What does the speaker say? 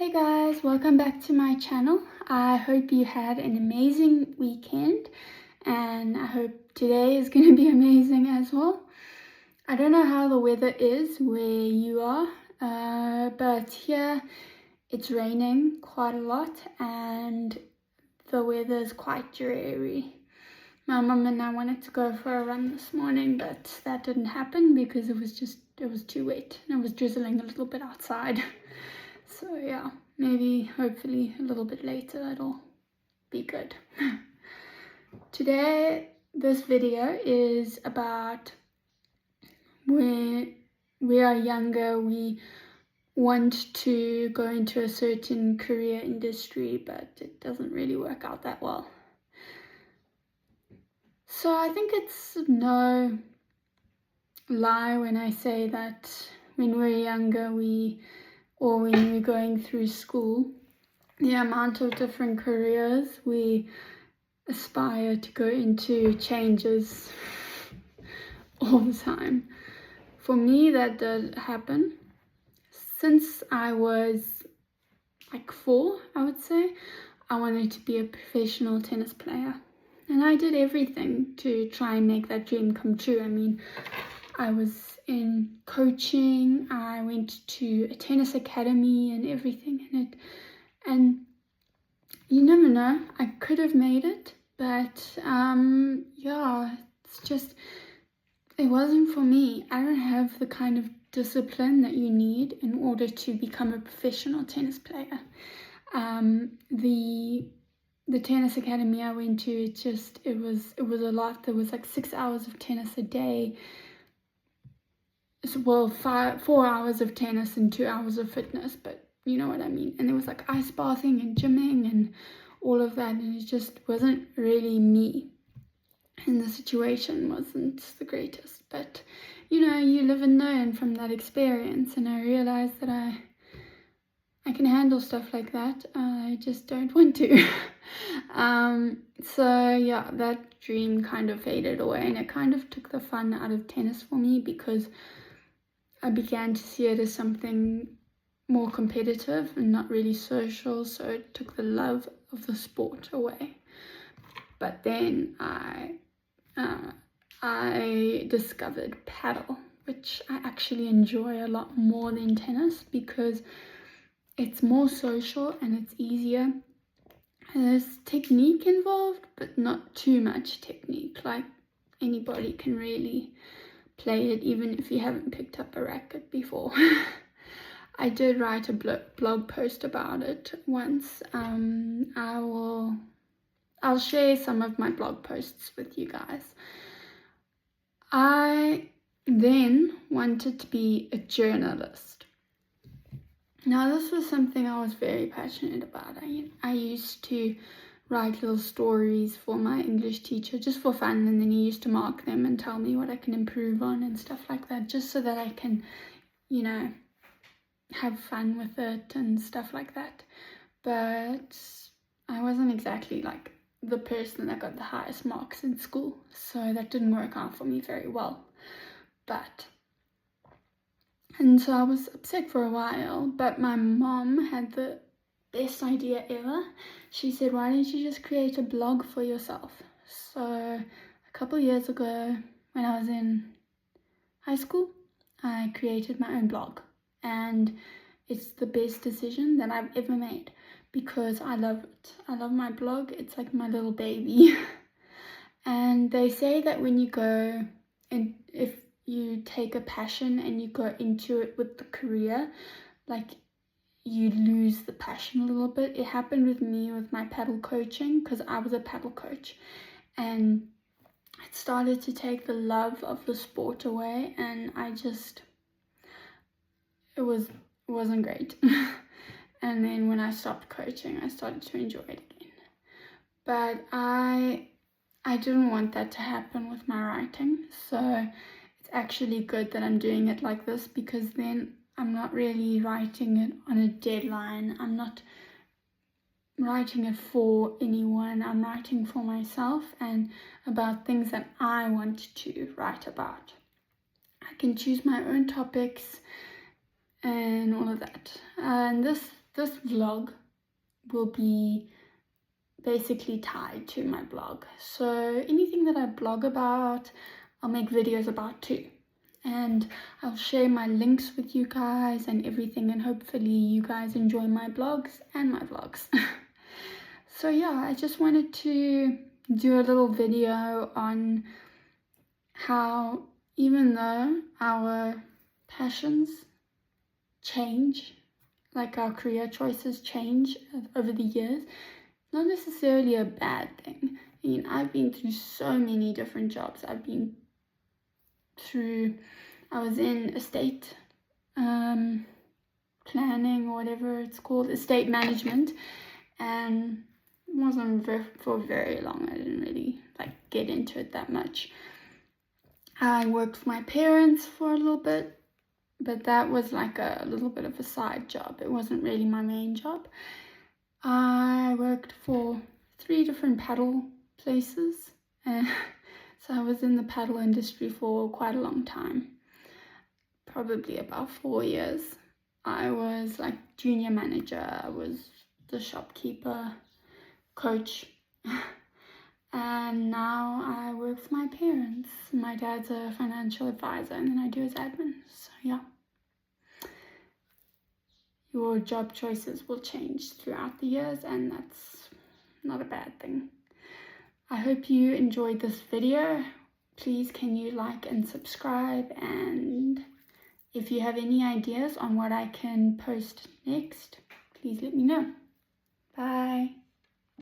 Hey guys, welcome back to my channel. I hope you had an amazing weekend and I hope today is going to be amazing as well. I don't know how the weather is where you are, but here it's raining quite a lot and the weather is quite dreary. My mum and I wanted to go for a run this morning, but that didn't happen because it was too wet and it was drizzling a little bit outside. So yeah, maybe hopefully a little bit later that'll be good. Today, this video is about when we are younger, we want to go into a certain career industry, but it doesn't really work out that well. So I think it's no lie when I say that when we're younger, or when we're going through school, the amount of different careers we aspire to go into changes all the time. For me, that did happen. Since I was like 4, I would say, I wanted to be a professional tennis player. And I did everything to try and make that dream come true. I mean, I was in coaching, I went to a tennis academy and everything in it. And you never know, I could have made it, but yeah, it's just, it wasn't for me. I don't have the kind of discipline that you need in order to become a professional tennis player. The tennis academy I went to, it was a lot. There was like 6 hours of tennis a day. Well, 4 hours of tennis and 2 hours of fitness, but you know what I mean. And there was like ice bathing and gymming and all of that, and it just wasn't really me. And the situation wasn't the greatest, but you know, you live and learn from that experience. And I realized that I can handle stuff like that. I just don't want to. So yeah, that dream kind of faded away, and it kind of took the fun out of tennis for me because I began to see it as something more competitive and not really social, so it took the love of the sport away. But then I discovered paddle, which I actually enjoy a lot more than tennis because it's more social and it's easier. And there's technique involved, but not too much technique. Like anybody can really play it, even if you haven't picked up a racket before. I did write a blog post about it once. I'll share some of my blog posts with you guys. I then wanted to be a journalist. Now, this was something I was very passionate about. I used to write little stories for my English teacher just for fun, and then he used to mark them and tell me what I can improve on and stuff like that, just so that I can, you know, have fun with it and stuff like that. But I wasn't exactly like the person that got the highest marks in school, so that didn't work out for me very well. And so I was upset for a while, but my mom had the best idea ever. She said, why don't you just create a blog for yourself? So a couple years ago, when I was in high school, I created my own blog, and it's the best decision that I've ever made because I love it. I love my blog. It's like my little baby. And they say that when you go, and if you take a passion and you go into it with the career, like you lose the passion a little bit. It happened with me with my paddle coaching because I was a paddle coach, and it started to take the love of the sport away, and it wasn't great. And then when I stopped coaching, I started to enjoy it again. But I didn't want that to happen with my writing, so it's actually good that I'm doing it like this, because then I'm not really writing it on a deadline. I'm not writing it for anyone. I'm writing for myself and about things that I want to write about. I can choose my own topics and all of that. And this this vlog will be basically tied to my blog. So anything that I blog about, I'll make videos about too. And I'll share my links with you guys and everything, and hopefully you guys enjoy my blogs and my vlogs. So yeah, I just wanted to do a little video on how even though our passions change, like our career choices change over the years, not necessarily a bad thing. I mean, I've been through so many different jobs. I was in estate planning, or whatever it's called, estate management, and it wasn't for very long. I didn't really get into it that much. I worked for my parents for a little bit, but that was like a little bit of a side job. It wasn't really my main job. I worked for 3 different paddle places, and so I was in the paddle industry for quite a long time, probably about 4 years. I was like junior manager, I was the shopkeeper, coach, and now I work for my parents. My dad's a financial advisor, and then I do his admin. So yeah, your job choices will change throughout the years, and that's not a bad thing. I hope you enjoyed this video. Please can you like and subscribe, and if you have any ideas on what I can post next, please let me know. Bye.